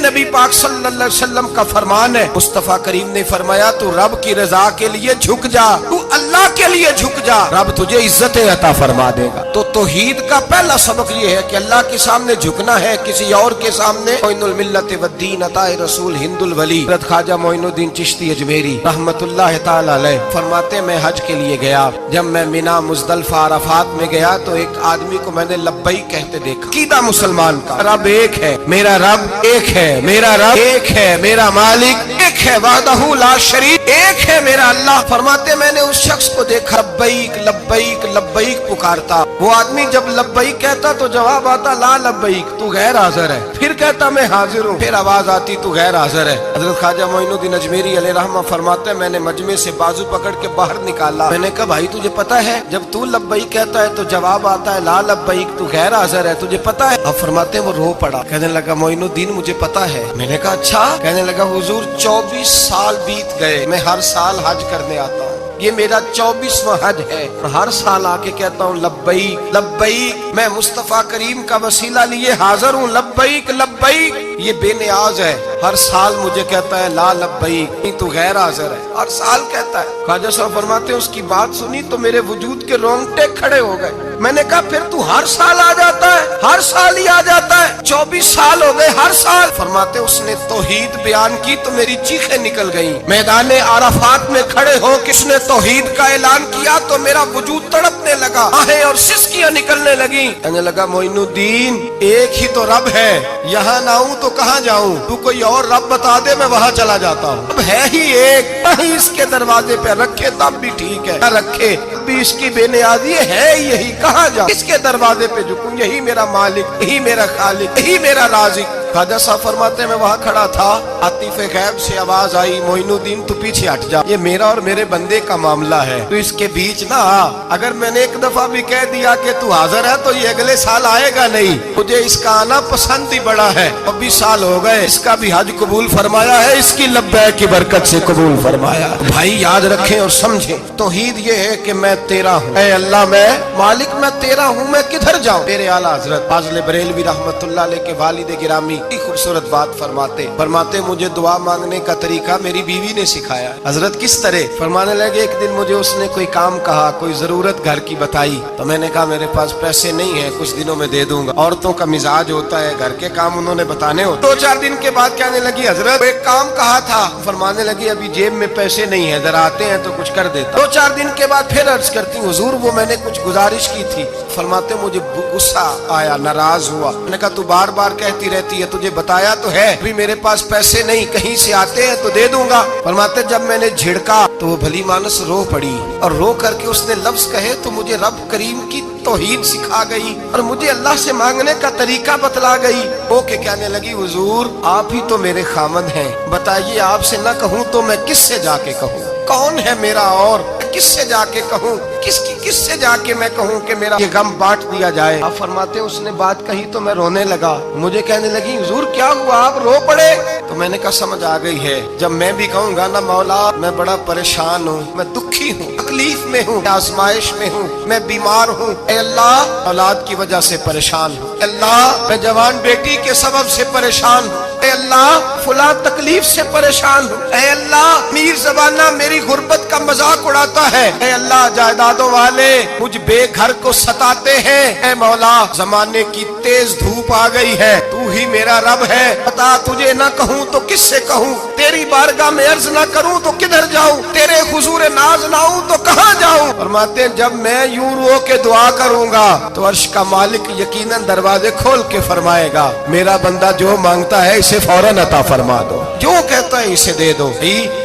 नबी पाक सल्लल्लाहु अलैहि वसल्लम का फरमान है। मुस्तफा करीम ने फरमाया तू रब की रजा के लिए झुक जा, तू अल्लाह के लिए झुक जा, रब तुझे इज्जत अता फरमा देगा। तो तौहीद का पहला सबक ये है कि अल्लाह के सामने झुकना है, किसी और के सामने। मोइनुल मिल्लत वद्दीन अताए रसूल हिंदुल वली हज़रत ख्वाजा मोइनुद्दीन चिश्ती अजमेरी रहमतुल्लाह ताला अलैह फरमाते मैं हज के लिए गया, जब मैं मिना मुज़दलिफा अराफात में गया तो एक आदमी को मैंने लब्बैक कहते देखा। कीदा मुसलमान का रब एक है, मेरा रब एक है, मेरा रब एक है, मेरा मालिक एक है, वहदहू ला शरीक एक है मेरा अल्लाह। फरमाते मैंने उस शख्स को देखा लब्बैक लब्बैक लब्बैक पुकारता। वो आदमी जब लब्बैक कहता तो जवाब आता ला लब्बैक, तू गैर हाजिर है। फिर कहता मैं हाजिर हूँ, फिर आवाज आती तू गैर हाजिर है। हज़रत ख्वाजा मोइनुद्दीन अजमेरी अलैहि रहमा फरमाते मैंने मजमे से बाजू पकड़ के बाहर निकाला। मैंने कहा भाई तुझे पता है जब तू लब्बैक कहता है तो जवाब आता है ला लब्बैक, तू गैर हाजिर है, तुझे पता है? अब फरमाते वो रो पड़ा, कहने लगा मोइनुद्दीन मुझे पता है। मैंने कहा अच्छा? कहने लगा हुजूर 24 साल बीत गए, मैं हर साल हज करने आता हूँ, ये मेरा 24वां हज है, और हर साल आके कहता हूँ लब्बैक लब्बैक, मैं मुस्तफा करीम का वसीला लिए हाजिर हूँ, लब्बैक लब्बैक। ये बेनियाज है, हर साल मुझे कहता है ला लब्बैक, नहीं तू गैर हाजिर है, हर साल कहता है। ख्वाजा साहब फरमाते हैं उसकी बात सुनी तो मेरे वजूद के रोंगटे खड़े हो गए। मैंने कहा फिर तू हर साल आ जाता है, हर साल ही आ जाता है, 24 साल हो गए हर साल। फरमाते उसने तौहीद बयान की तो मेरी चीखें निकल गई। मैदाने आराफात में खड़े हो किसने तौहीद का ऐलान किया तो मेरा वजूद तड़पने लगा, आहें और सिसकियां निकलने लगी। कहने लगा मोइनुद्दीन एक ही तो रब है, यहाँ ना आऊं तो कहाँ जाऊं, तू कोई और रब बता दे मैं वहाँ चला जाता हूँ। अब है ही एक, नहीं इसके दरवाजे पे रखे तब भी ठीक है, न रखे भी इसकी बेनियाजी है यही, कहाँ जाऊं, इसके दरवाजे पे झुकूं, यही मेरा मालिक, यही मेरा खालिक, यही मेरा राज़िक। ख्वाजा साहब फरमाते मैं वहाँ खड़ा था, आतिफ़े गैब से आवाज आई मोइनुद्दीन तू पीछे हट जा, ये मेरा और मेरे बंदे का मामला है, तू इसके बीच ना आ। अगर मैंने एक दफा भी कह दिया कि तू हाजिर है तो ये अगले साल आएगा नहीं, मुझे इसका आना पसंद ही बड़ा है। 24 साल हो गए, इसका भी हज कबूल फरमाया है, इसकी लब्बैक की बरकत से कबूल फरमाया। भाई याद रखें और समझें तौहीद ये है कि मैं तेरा हूँ, ऐ अल्लाह मैं मालिक मैं तेरा हूँ, मैं किधर जाऊँ। मेरे आला हजरत फाज़िल बरेलवी रहमतुल्लाह अलैह के वालिद गिरामी खूबसूरत बात फरमाते मुझे दुआ मांगने का तरीका मेरी बीवी ने सिखाया। हजरत किस तरह? फरमाने लगे एक दिन मुझे उसने कोई काम कहा, कोई जरूरत घर की बताई, तो मैंने कहा मेरे पास पैसे नहीं है, कुछ दिनों में दे दूंगा। औरतों का मिजाज होता है, घर के काम उन्होंने बताने होते। 2-4 दिन के बाद कहने लगी हजरत एक काम कहा था। फरमाने लगी अभी जेब में पैसे नहीं है, जरा आते हैं तो कुछ कर देता। 2-4 दिन के बाद फिर अर्ज करती हुजूर वो मैंने कुछ गुजारिश की थी। फरमाते मुझे गुस्सा आया, नाराज हुआ। मैंने कहा तू बार बार कहती रहती है, तुझे बताया तो है अभी मेरे पास पैसे नहीं, कहीं से आते हैं तो दे दूंगा। फरमाते जब मैंने झिड़का तो वो भली मानस रो पड़ी, और रो करके उसने लफ्ज कहे तो मुझे रब करीम की तौहीद सिखा गई और मुझे अल्लाह से मांगने का तरीका बतला गई। वो के कहने लगी हुजूर आप ही तो मेरे खामद हैं, बताइए आपसे न कहूँ तो मैं किससे जाके कहूँ, कौन है मेरा और किससे जाके कहूँ, किससे जाके मैं कहूँ कि मेरा ये गम बांट दिया जाए। आप फरमाते उसने बात कही तो मैं रोने लगा। मुझे कहने लगी हुजूर क्या हुआ, आप रो पड़े? तो मैंने कहा समझ आ गई है, जब मैं भी कहूँगा ना मौला मैं बड़ा परेशान हूँ, मैं दुखी हूँ, तकलीफ में हूँ, आजमाइश में हूँ, मैं बीमार हूँ, ऐ अल्लाह औलाद की वजह से परेशान हूँ, अल्लाह मैं जवान बेटी के सबब से परेशान हूँ, ऐ अल्लाह फुला तकलीफ से परेशान हूँ, ऐ अल्लाह मीर ज़बाना मेरी गुर्बत का मजाक उड़ाता है, ऐ अल्लाह जायदादों वाले मुझ बेघर को सताते हैं, ऐ मौला जमाने की तेज धूप आ गई है, तू ही मेरा रब है, बता तुझे न कहूँ तो किससे कहूँ, तेरी बारगाह में अर्ज न करूँ तो किधर जाऊँ, तेरे हुजूर नाज ना आऊँ तो कहाँ जाऊँ। फरमाते जब मैं यूं रो के दुआ करूंगा तो अर्श का मालिक यकीनन दरवाजे खोल के फरमाएगा मेरा बंदा जो मांगता है इसे फौरन अता फरमा दो, जो कहता है इसे दे दो।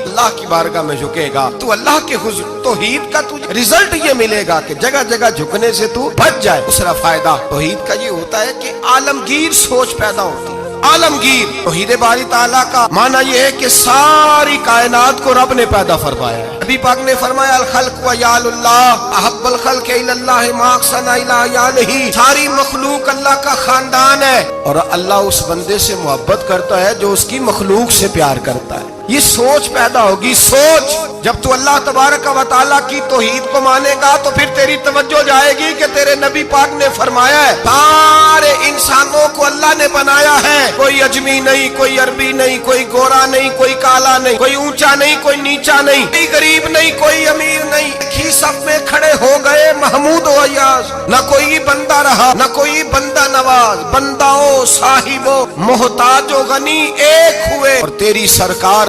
अल्लाह की बारगाह में झुकेगा तो अल्लाह के हुजूर तौहीद का तुझे रिजल्ट ये मिलेगा कि जगह जगह झुकने से तू बच जाए। दूसरा फायदा तौहीद का ये होता है कि आलमगीर सोच पैदा होती है। आलमगीर तौहीद बारी ताला का माना यह है कि सारी कायनात को रब ने पैदा फरमाया है। नबी पाक ने फरमाया अल खल्क व यालुल्लाह अहब्बल खल्क इलल्लाह मा अहसन इला यालिही, सारी मखलूक अल्लाह का खानदान है और अल्लाह उस बंदे से मोहब्बत करता है जो उसकी मखलूक से प्यार करता है। یہ سوچ پیدا ہوگی، سوچ۔ جب تو اللہ تبارک و تعالیٰ کی توحید کو مانے گا تو پھر تیری توجہ جائے گی کہ تیرے نبی پاک نے فرمایا ہے سارے انسانوں کو اللہ نے بنایا ہے، کوئی اجمی نہیں، کوئی عربی نہیں، کوئی گورا نہیں، کوئی کالا نہیں، کوئی اونچا نہیں، کوئی نیچا نہیں، کوئی غریب نہیں، کوئی امیر نہیں، ہی سب میں کھڑے ہو گئے محمود و ایاز۔ نہ کوئی بندہ رہا نہ کوئی بندہ نواز، بندہ و صاحب و محتاج و غنی ایک ہوئے، اور تیری سرکار